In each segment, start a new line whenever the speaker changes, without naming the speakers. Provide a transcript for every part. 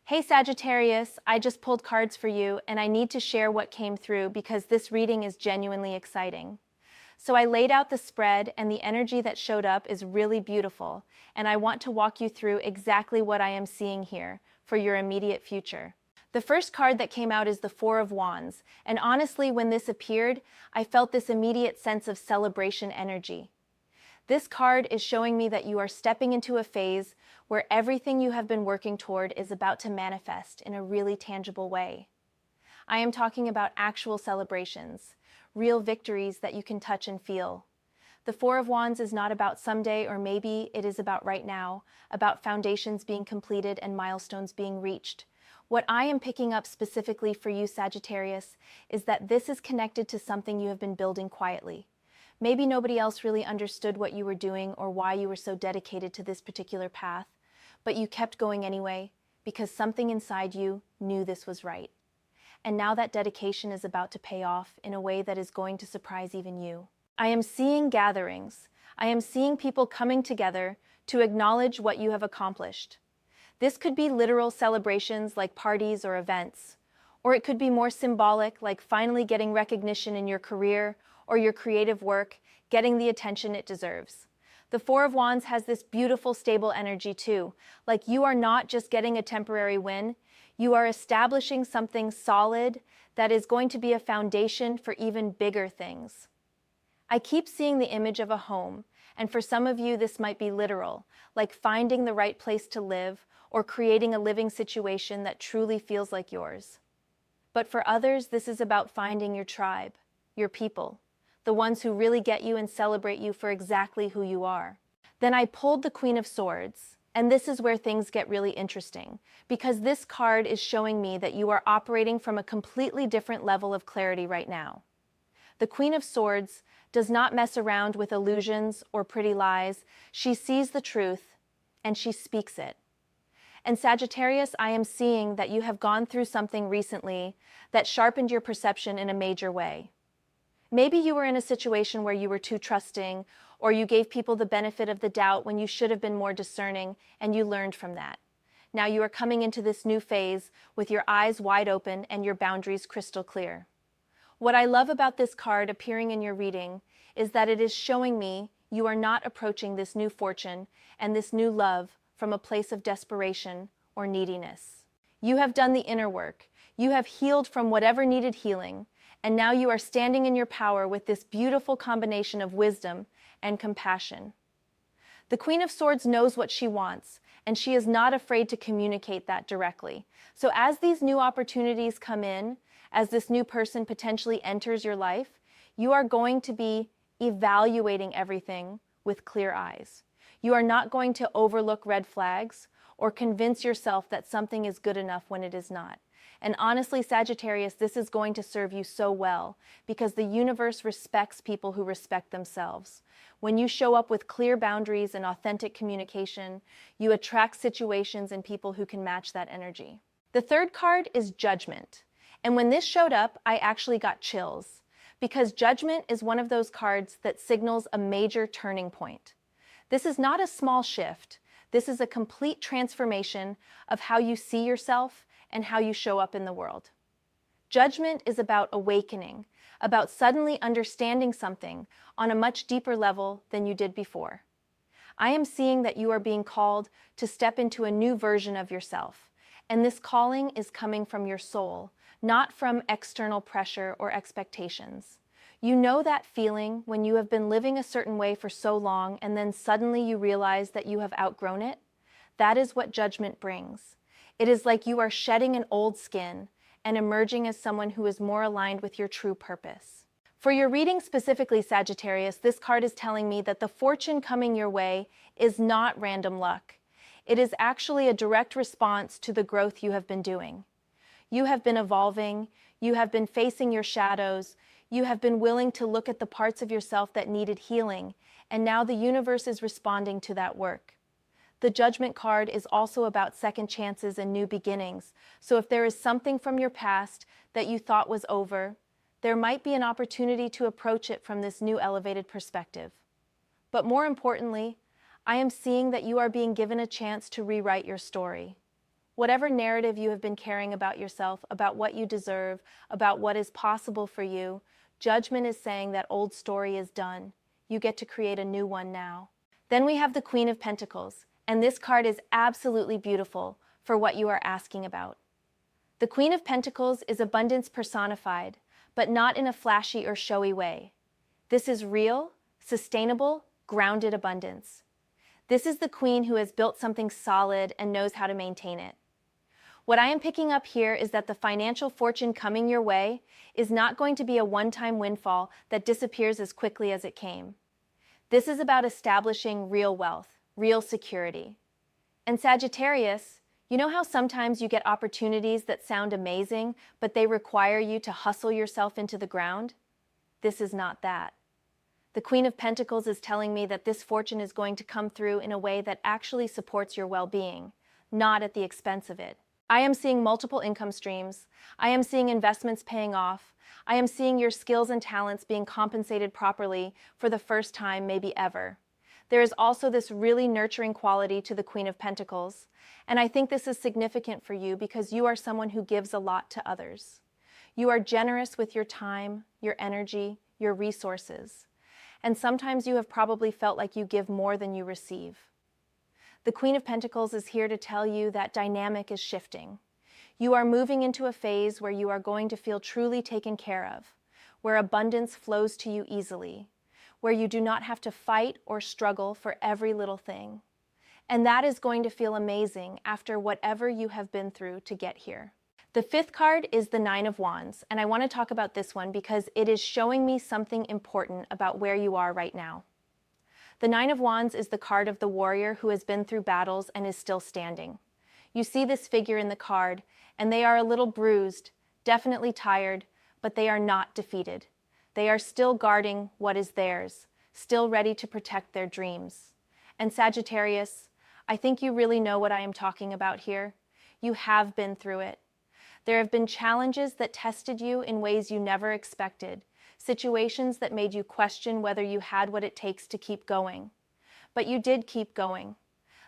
Hey Sagittarius, I just pulled cards for you and I need to share what came through because this reading is genuinely exciting. So I laid out the spread and the energy that showed up is really beautiful, and I want to walk you through exactly what I am seeing here for your immediate future. The first card that came out is the Four of Wands, and honestly, when this appeared, I felt this immediate sense of celebration energy. This card is showing me that you are stepping into a phase where everything you have been working toward is about to manifest in a really tangible way. I am talking about actual celebrations, real victories that you can touch and feel. The Four of Wands is not about someday or maybe, it is about right now, about foundations being completed and milestones being reached. What I am picking up specifically for you, Sagittarius, is that this is connected to something you have been building quietly. Maybe nobody else really understood what you were doing or why you were so dedicated to this particular path, but you kept going anyway because something inside you knew this was right. And now that dedication is about to pay off in a way that is going to surprise even you. I am seeing gatherings. I am seeing people coming together to acknowledge what you have accomplished. This could be literal celebrations like parties or events, or it could be more symbolic like finally getting recognition in your career or your creative work, getting the attention it deserves. The Four of Wands has this beautiful, stable energy too. Like you are not just getting a temporary win, you are establishing something solid that is going to be a foundation for even bigger things. I keep seeing the image of a home, and for some of you this might be literal, like finding the right place to live or creating a living situation that truly feels like yours. But for others, this is about finding your tribe, your people, the ones who really get you and celebrate you for exactly who you are. Then I pulled the Queen of Swords, and this is where things get really interesting, because this card is showing me that you are operating from a completely different level of clarity right now. The Queen of Swords does not mess around with illusions or pretty lies. She sees the truth, and she speaks it. And Sagittarius, I am seeing that you have gone through something recently that sharpened your perception in a major way. Maybe you were in a situation where you were too trusting, or you gave people the benefit of the doubt when you should have been more discerning, and you learned from that. Now you are coming into this new phase with your eyes wide open and your boundaries crystal clear. What I love about this card appearing in your reading is that it is showing me you are not approaching this new fortune and this new love from a place of desperation or neediness. You have done the inner work. You have healed from whatever needed healing, and now you are standing in your power with this beautiful combination of wisdom and compassion. The Queen of Swords knows what she wants, and she is not afraid to communicate that directly. So as these new opportunities come in, as this new person potentially enters your life, you are going to be evaluating everything with clear eyes. You are not going to overlook red flags or convince yourself that something is good enough when it is not. And honestly, Sagittarius, this is going to serve you so well because the universe respects people who respect themselves. When you show up with clear boundaries and authentic communication, you attract situations and people who can match that energy. The third card is Judgment. And when this showed up, I actually got chills because Judgment is one of those cards that signals a major turning point. This is not a small shift. This is a complete transformation of how you see yourself and how you show up in the world. Judgment is about awakening, about suddenly understanding something on a much deeper level than you did before. I am seeing that you are being called to step into a new version of yourself, and this calling is coming from your soul, not from external pressure or expectations. You know that feeling when you have been living a certain way for so long and then suddenly you realize that you have outgrown it? That is what Judgment brings. It is like you are shedding an old skin and emerging as someone who is more aligned with your true purpose. For your reading specifically, Sagittarius, this card is telling me that the fortune coming your way is not random luck. It is actually a direct response to the growth you have been doing. You have been evolving, you have been facing your shadows, you have been willing to look at the parts of yourself that needed healing, and now the universe is responding to that work. The Judgment card is also about second chances and new beginnings, so if there is something from your past that you thought was over, there might be an opportunity to approach it from this new elevated perspective. But more importantly, I am seeing that you are being given a chance to rewrite your story. Whatever narrative you have been carrying about yourself, about what you deserve, about what is possible for you, Judgment is saying that old story is done. You get to create a new one now. Then we have the Queen of Pentacles, and this card is absolutely beautiful for what you are asking about. The Queen of Pentacles is abundance personified, but not in a flashy or showy way. This is real, sustainable, grounded abundance. This is the Queen who has built something solid and knows how to maintain it. What I am picking up here is that the financial fortune coming your way is not going to be a one-time windfall that disappears as quickly as it came. This is about establishing real wealth, real security. And Sagittarius, you know how sometimes you get opportunities that sound amazing, but they require you to hustle yourself into the ground? This is not that. The Queen of Pentacles is telling me that this fortune is going to come through in a way that actually supports your well-being, not at the expense of it. I am seeing multiple income streams. I am seeing investments paying off. I am seeing your skills and talents being compensated properly for the first time, maybe ever. There is also this really nurturing quality to the Queen of Pentacles, and I think this is significant for you because you are someone who gives a lot to others. You are generous with your time, your energy, your resources, and sometimes you have probably felt like you give more than you receive. The Queen of Pentacles is here to tell you that dynamic is shifting. You are moving into a phase where you are going to feel truly taken care of, where abundance flows to you easily, where you do not have to fight or struggle for every little thing. And that is going to feel amazing after whatever you have been through to get here. The fifth card is the Nine of Wands, and I want to talk about this one because it is showing me something important about where you are right now. The Nine of Wands is the card of the warrior who has been through battles and is still standing. You see this figure in the card, and they are a little bruised, definitely tired, but they are not defeated. They are still guarding what is theirs, still ready to protect their dreams. And Sagittarius, I think you really know what I am talking about here. You have been through it. There have been challenges that tested you in ways you never expected, situations that made you question whether you had what it takes to keep going. But you did keep going.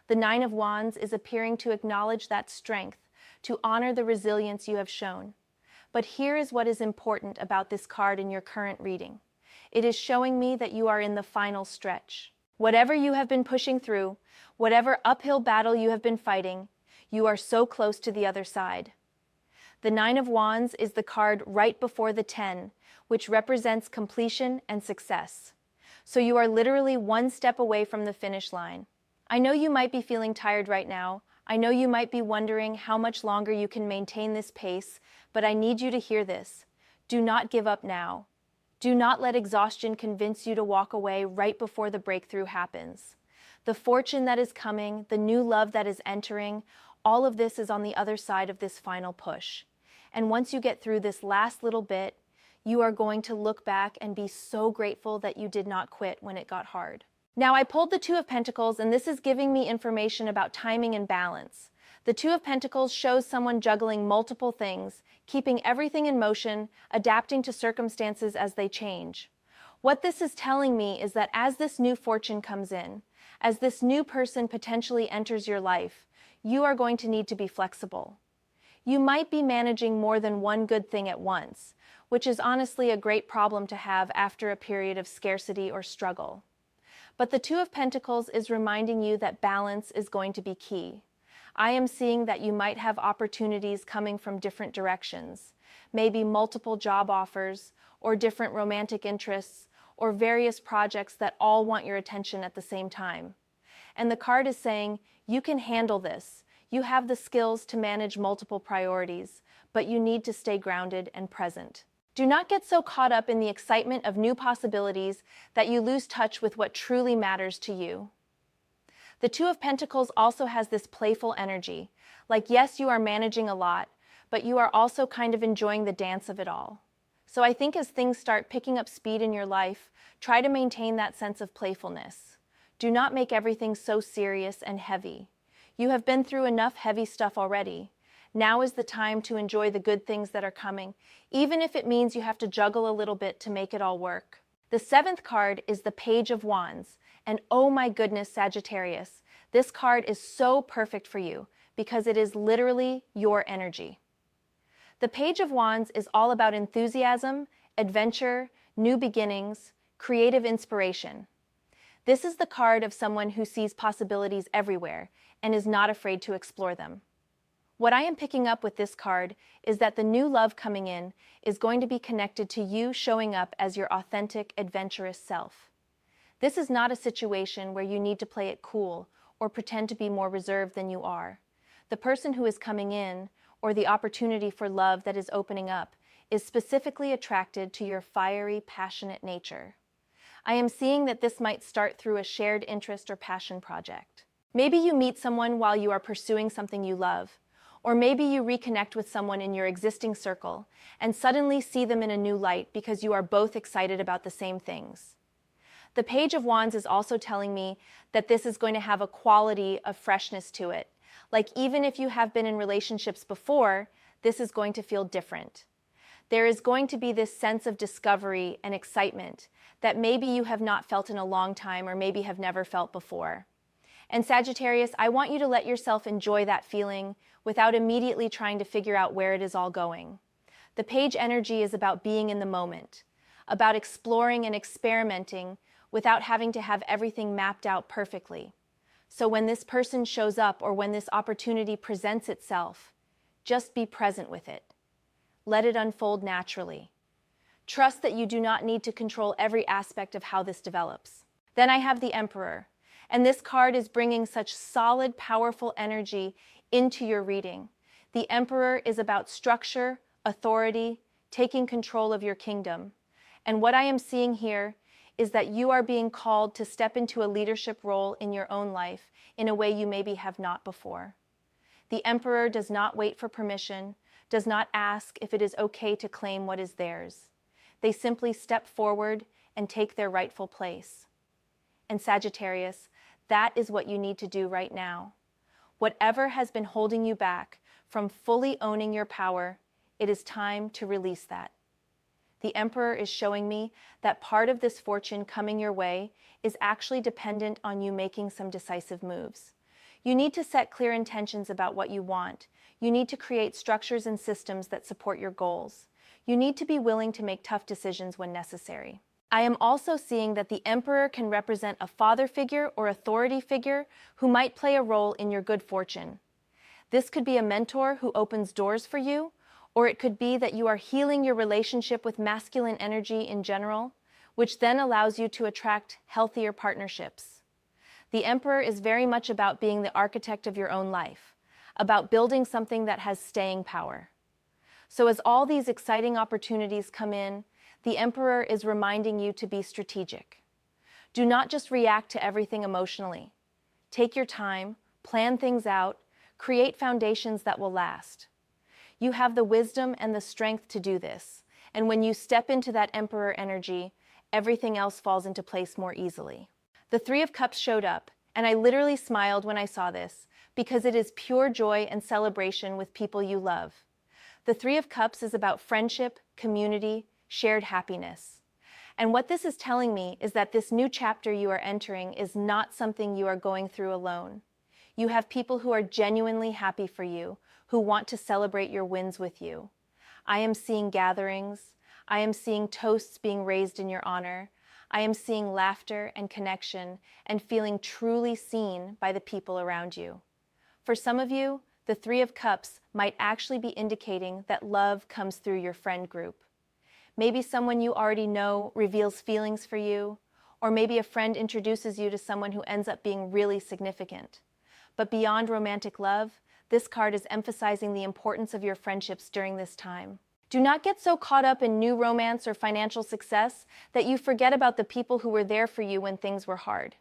The Nine of Wands is appearing to acknowledge that strength, to honor the resilience you have shown. But here is what is important about this card in your current reading. It is showing me that you are in the final stretch. Whatever you have been pushing through, whatever uphill battle you have been fighting, you are so close to the other side. The Nine of Wands is the card right before the 10, which represents completion and success. So you are literally one step away from the finish line. I know you might be feeling tired right now. I know you might be wondering how much longer you can maintain this pace, but I need you to hear this. Do not give up now. Do not let exhaustion convince you to walk away right before the breakthrough happens. The fortune that is coming, the new love that is entering, all of this is on the other side of this final push. And once you get through this last little bit, you are going to look back and be so grateful that you did not quit when it got hard. Now, I pulled the Two of Pentacles, and this is giving me information about timing and balance. The Two of Pentacles shows someone juggling multiple things, keeping everything in motion, adapting to circumstances as they change. What this is telling me is that as this new fortune comes in, as this new person potentially enters your life, you are going to need to be flexible. You might be managing more than one good thing at once, which is honestly a great problem to have after a period of scarcity or struggle. But the Two of Pentacles is reminding you that balance is going to be key. I am seeing that you might have opportunities coming from different directions, maybe multiple job offers, or different romantic interests, or various projects that all want your attention at the same time. And the card is saying, you can handle this. You have the skills to manage multiple priorities, but you need to stay grounded and present. Do not get so caught up in the excitement of new possibilities that you lose touch with what truly matters to you. The Two of Pentacles also has this playful energy, like yes, you are managing a lot, but you are also kind of enjoying the dance of it all. So I think as things start picking up speed in your life, try to maintain that sense of playfulness. Do not make everything so serious and heavy. You have been through enough heavy stuff already. Now is the time to enjoy the good things that are coming, even if it means you have to juggle a little bit to make it all work. The seventh card is the Page of Wands, and oh my goodness, Sagittarius, this card is so perfect for you because it is literally your energy. The Page of Wands is all about enthusiasm, adventure, new beginnings, creative inspiration. This is the card of someone who sees possibilities everywhere and is not afraid to explore them. What I am picking up with this card is that the new love coming in is going to be connected to you showing up as your authentic, adventurous self. This is not a situation where you need to play it cool or pretend to be more reserved than you are. The person who is coming in, or the opportunity for love that is opening up, is specifically attracted to your fiery, passionate nature. I am seeing that this might start through a shared interest or passion project. Maybe you meet someone while you are pursuing something you love, or maybe you reconnect with someone in your existing circle and suddenly see them in a new light because you are both excited about the same things. The Page of Wands is also telling me that this is going to have a quality of freshness to it. Like even if you have been in relationships before, this is going to feel different. There is going to be this sense of discovery and excitement that maybe you have not felt in a long time or maybe have never felt before. And Sagittarius, I want you to let yourself enjoy that feeling without immediately trying to figure out where it is all going. The Page energy is about being in the moment, about exploring and experimenting without having to have everything mapped out perfectly. So when this person shows up or when this opportunity presents itself, just be present with it. Let it unfold naturally. Trust that you do not need to control every aspect of how this develops. Then I have the Emperor, and this card is bringing such solid, powerful energy into your reading. The Emperor is about structure, authority, taking control of your kingdom. And what I am seeing here is that you are being called to step into a leadership role in your own life in a way you maybe have not before. The Emperor does not wait for permission, does not ask if it is okay to claim what is theirs. They simply step forward and take their rightful place. And Sagittarius, that is what you need to do right now. Whatever has been holding you back from fully owning your power, it is time to release that. The Emperor is showing me that part of this fortune coming your way is actually dependent on you making some decisive moves. You need to set clear intentions about what you want. You need to create structures and systems that support your goals. You need to be willing to make tough decisions when necessary. I am also seeing that the Emperor can represent a father figure or authority figure who might play a role in your good fortune. This could be a mentor who opens doors for you, or it could be that you are healing your relationship with masculine energy in general, which then allows you to attract healthier partnerships. The Emperor is very much about being the architect of your own life, about building something that has staying power. So as all these exciting opportunities come in, the Emperor is reminding you to be strategic. Do not just react to everything emotionally. Take your time, plan things out, create foundations that will last. You have the wisdom and the strength to do this, and when you step into that Emperor energy, everything else falls into place more easily. The Three of Cups showed up, and I literally smiled when I saw this, because it is pure joy and celebration with people you love. The Three of Cups is about friendship, community, shared happiness. And what this is telling me is that this new chapter you are entering is not something you are going through alone. You have people who are genuinely happy for you, who want to celebrate your wins with you. I am seeing gatherings. I am seeing toasts being raised in your honor. I am seeing laughter and connection and feeling truly seen by the people around you. For some of you, the Three of Cups might actually be indicating that love comes through your friend group. Maybe someone you already know reveals feelings for you, or maybe a friend introduces you to someone who ends up being really significant. But beyond romantic love, this card is emphasizing the importance of your friendships during this time. Do not get so caught up in new romance or financial success that you forget about the people who were there for you when things were hard.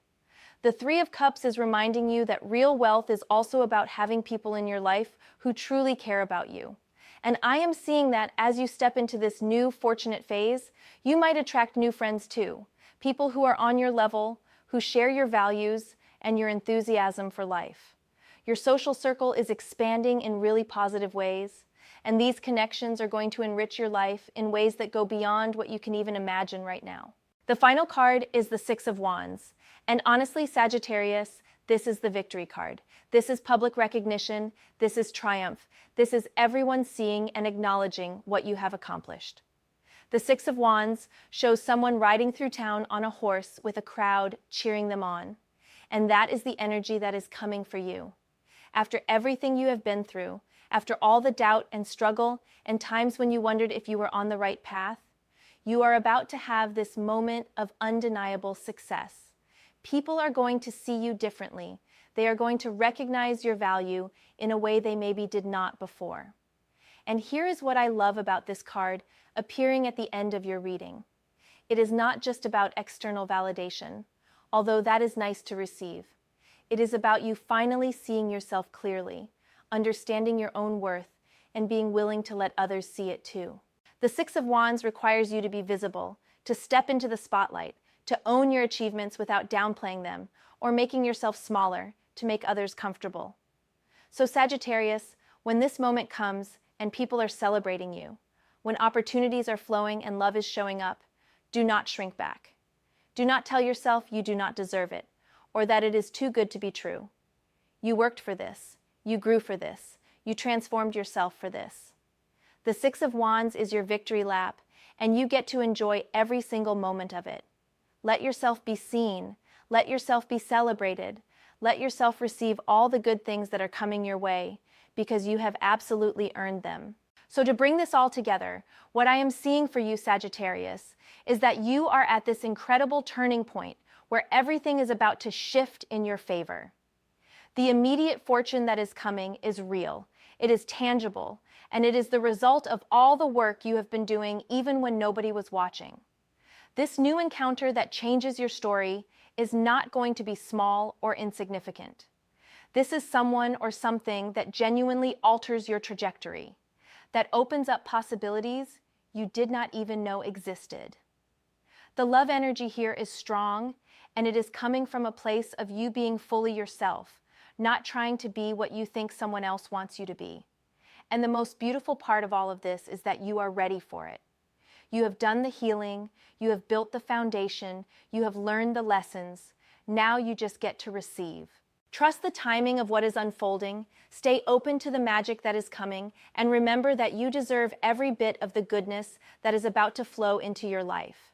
The Three of Cups is reminding you that real wealth is also about having people in your life who truly care about you. And I am seeing that as you step into this new fortunate phase, you might attract new friends too. People who are on your level, who share your values and your enthusiasm for life. Your social circle is expanding in really positive ways, and these connections are going to enrich your life in ways that go beyond what you can even imagine right now. The final card is the Six of Wands, and honestly, Sagittarius, This is the victory card. This is public recognition. This is triumph. This is everyone seeing and acknowledging what you have accomplished. The Six of Wands shows someone riding through town on a horse with a crowd cheering them on. And that is the energy that is coming for you. After everything you have been through, after all the doubt and struggle and times when you wondered if you were on the right path, you are about to have this moment of undeniable success. People are going to see you differently. They are going to recognize your value in a way they maybe did not before. And here is what I love about this card appearing at the end of your reading. It is not just about external validation, although that is nice to receive. It is about you finally seeing yourself clearly, understanding your own worth, and being willing to let others see it too. The Six of Wands requires you to be visible, to step into the spotlight, to own your achievements without downplaying them or making yourself smaller to make others comfortable. So Sagittarius, when this moment comes and people are celebrating you, when opportunities are flowing and love is showing up, do not shrink back. Do not tell yourself you do not deserve it, or that it is too good to be true. You worked for this. You grew for this. You transformed yourself for this. The Six of Wands is your victory lap, and you get to enjoy every single moment of it. Let yourself be seen. Let yourself be celebrated. Let yourself receive all the good things that are coming your way, because you have absolutely earned them. So to bring this all together, what I am seeing for you, Sagittarius, is that you are at this incredible turning point where everything is about to shift in your favor. The immediate fortune that is coming is real. It is tangible, and it is the result of all the work you have been doing even when nobody was watching. This new encounter that changes your story is not going to be small or insignificant. This is someone or something that genuinely alters your trajectory, that opens up possibilities you did not even know existed. The love energy here is strong, and it is coming from a place of you being fully yourself, not trying to be what you think someone else wants you to be. And the most beautiful part of all of this is that you are ready for it. You have done the healing, you have built the foundation, you have learned the lessons. Now you just get to receive. Trust the timing of what is unfolding, stay open to the magic that is coming, and remember that you deserve every bit of the goodness that is about to flow into your life.